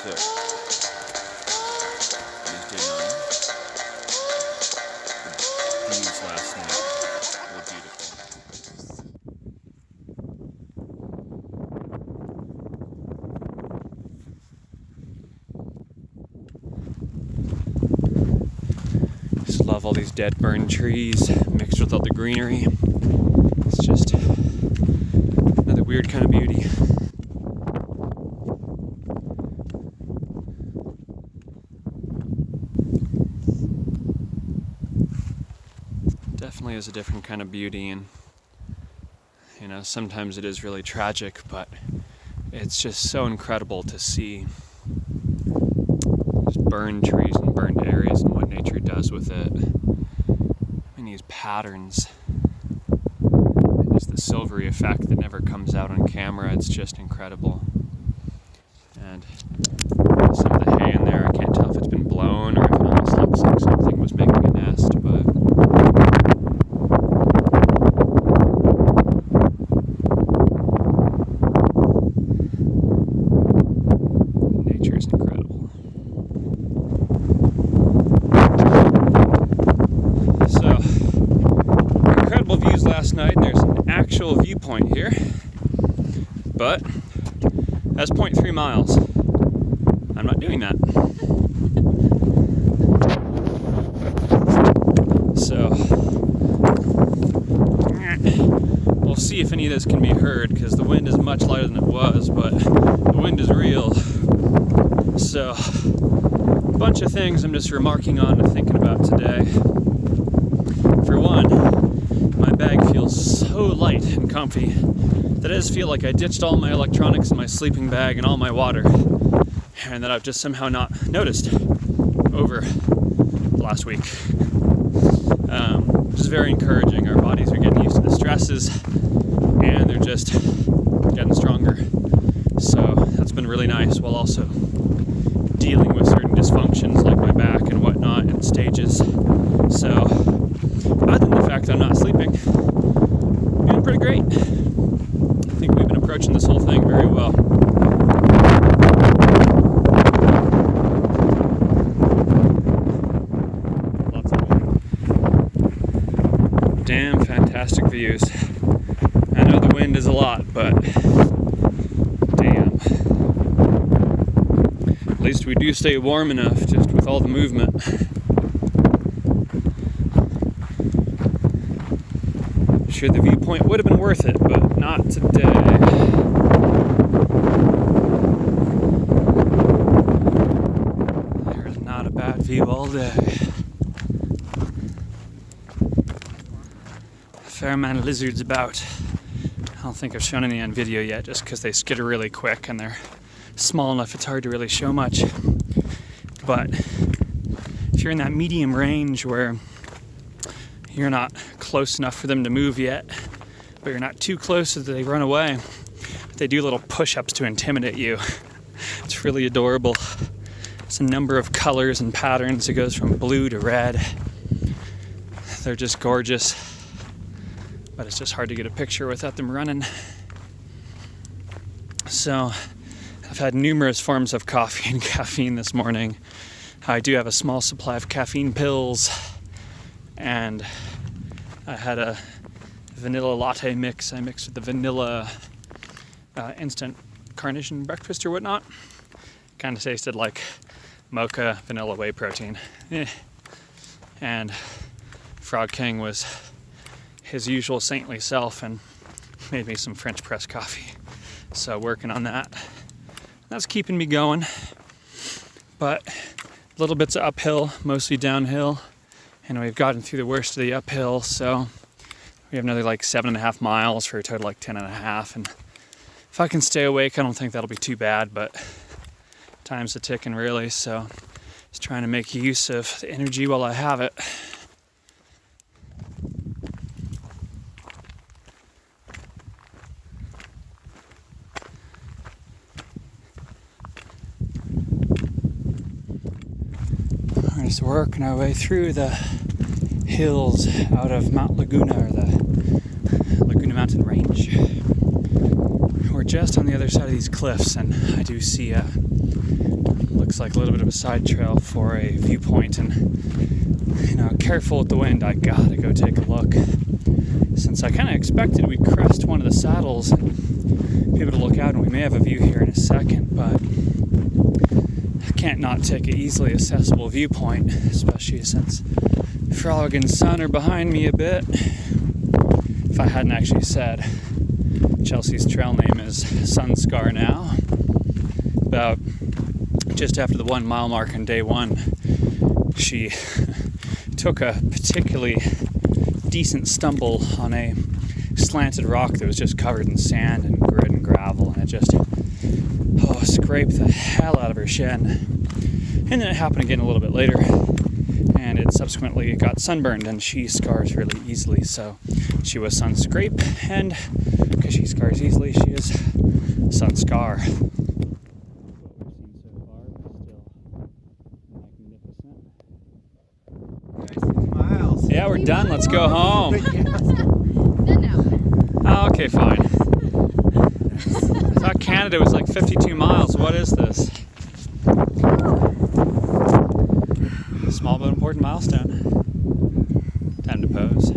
So, it is day 9. The views last night were beautiful. Just love all these dead burned trees mixed with all the greenery. It's just another weird kind of beauty. Definitely is a different kind of beauty, and sometimes it is really tragic, but it's just so incredible to see just burned trees and burned areas and what nature does with it. I mean, these patterns, and just the silvery effect that never comes out on camera, it's just incredible. And some of the hay in there, I can't tell if it's been blown or if it almost looks like something was making a nest, but nature is incredible. So, incredible views last night. There's an actual viewpoint here, but that's 0.3 miles. I'm not doing that. So, we'll see if any of this can be heard, because the wind is much lighter than it was, but the wind is real. So, a bunch of things I'm just remarking on and thinking about today. For one, my bag feels so light and comfy that I just feel like I ditched all my electronics in my sleeping bag and all my water, and that I've just somehow not noticed over the last week. Which is very encouraging. Our bodies are getting used to the stresses, and they're just getting stronger. So that's been really nice, while also dealing with certain dysfunctions like my back and whatnot in stages. So other than the fact that I'm not sleeping, I'm doing pretty great. I think we've been approaching this whole thing very well. Lots of damn fantastic views. I know the wind is a lot, but damn. At least we do stay warm enough just with all the movement. Sure, the viewpoint would have been worth it, but not today. There's not a bad view all day. A fair amount of lizards about. I don't think I've shown any on video yet, just because they skitter really quick and they're small enough it's hard to really show much. But if you're in that medium range where you're not close enough for them to move yet, but you're not too close so that they run away, they do little push-ups to intimidate you. It's really adorable. It's a number of colors and patterns. It goes from blue to red. They're just gorgeous, but it's just hard to get a picture without them running. So I've had numerous forms of coffee and caffeine this morning. I do have a small supply of caffeine pills, and I had a vanilla latte mix. I mixed with the vanilla instant carnation breakfast or whatnot. Kind of tasted like mocha vanilla whey protein. And Frog King was his usual saintly self and made me some French press coffee. So working on that. That's keeping me going. But little bits of uphill, mostly downhill. And we've gotten through the worst of the uphill, so we have another like 7.5 miles for a total like 10.5. And if I can stay awake, I don't think that'll be too bad, but time's a ticking really, so just trying to make use of the energy while I have it. We're just working our way through the hills out of Mount Laguna, or the Laguna Mountain Range. We're just on the other side of these cliffs, and I do see looks like a little bit of a side trail for a viewpoint, and careful with the wind, I gotta go take a look. Since I kind of expected we'd crest one of the saddles and be able to look out, and we may have a view here in a second, but I can't not take an easily accessible viewpoint, especially since Frog and Son are behind me a bit. If I hadn't actually said, Chelsea's trail name is Sunscar now. About just after the 1 mile mark on day 1, she took a particularly decent stumble on a slanted rock that was just covered in sand and grit and gravel, and it just scraped the hell out of her shin. And then it happened again a little bit later, and it subsequently got sunburned, and she scars really easily, so she was sun scrape, and because she scars easily, she is sun scar. Yeah, we're done. Let's go home. Oh, okay, fine. I thought Canada was like 52 miles. What is this? Small but important milestone. Time to pose.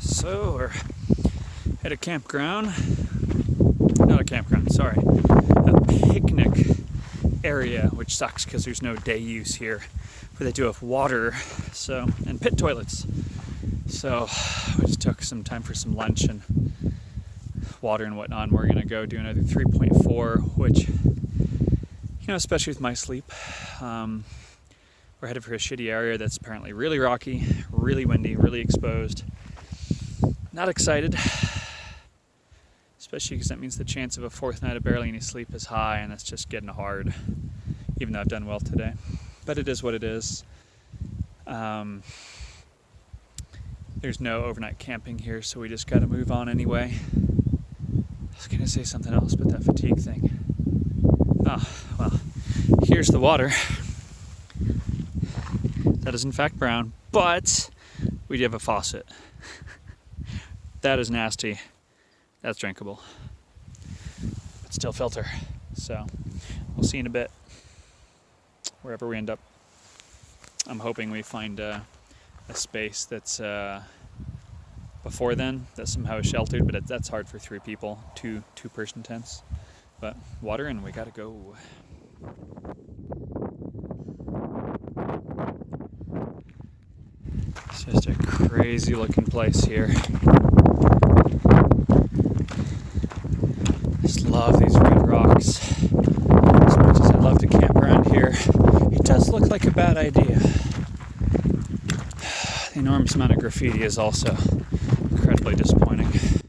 So we're at a campground. Not a campground, sorry. A picnic area, which sucks because there's no day use here, but they do have water, and pit toilets. So we just took some time for some lunch and water and whatnot, and we're gonna go do another 3.4, which, especially with my sleep, we're headed for a shitty area that's apparently really rocky, really windy, really exposed. Not excited, especially because that means the chance of a 4th night of barely any sleep is high, and that's just getting hard, even though I've done well today. But it is what it is. There's no overnight camping here, so we just got to move on anyway. I was going to say something else, but that fatigue thing. Well, here's the water. That is in fact brown, but we do have a faucet. That is nasty. That's drinkable, but still filter. So we'll see in a bit, wherever we end up. I'm hoping we find a space that's before then that somehow is sheltered, but that's hard for 3 people, two-person tents. But water, and we gotta go. It's just a crazy looking place here. Just love these red rocks. As much as I'd love to camp around here, it does look like a bad idea. The enormous amount of graffiti is also incredibly disappointing. This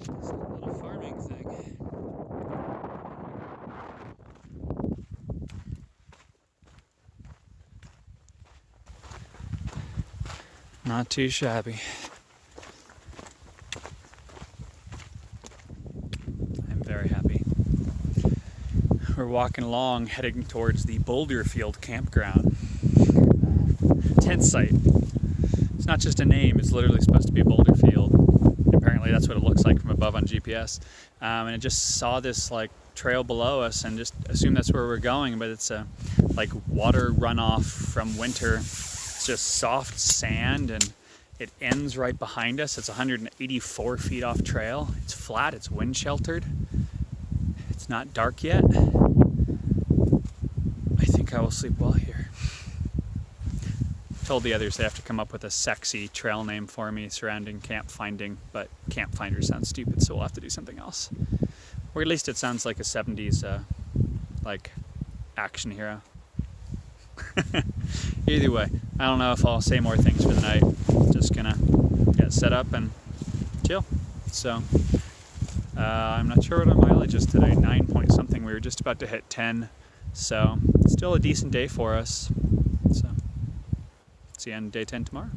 little farming thing. Not too shabby. Very happy. We're walking along, heading towards the Boulder Field campground. Tent site. It's not just a name, it's literally supposed to be a boulder field. Apparently that's what it looks like from above on GPS. And I just saw this trail below us and just assumed that's where we're going, but it's a water runoff from winter. It's just soft sand, and it ends right behind us. It's 184 feet off trail. It's flat, it's wind sheltered. It's not dark yet. I think I will sleep well here. Told the others they have to come up with a sexy trail name for me surrounding camp finding, but camp finder sounds stupid, so we'll have to do something else. Or at least it sounds like a 70s action hero. Either way, I don't know if I'll say more things for the night. Just gonna get set up and chill. So I'm not sure what our mileage is today. 9 point something. We were just about to hit 10, so still a decent day for us. So see you on day 10 tomorrow.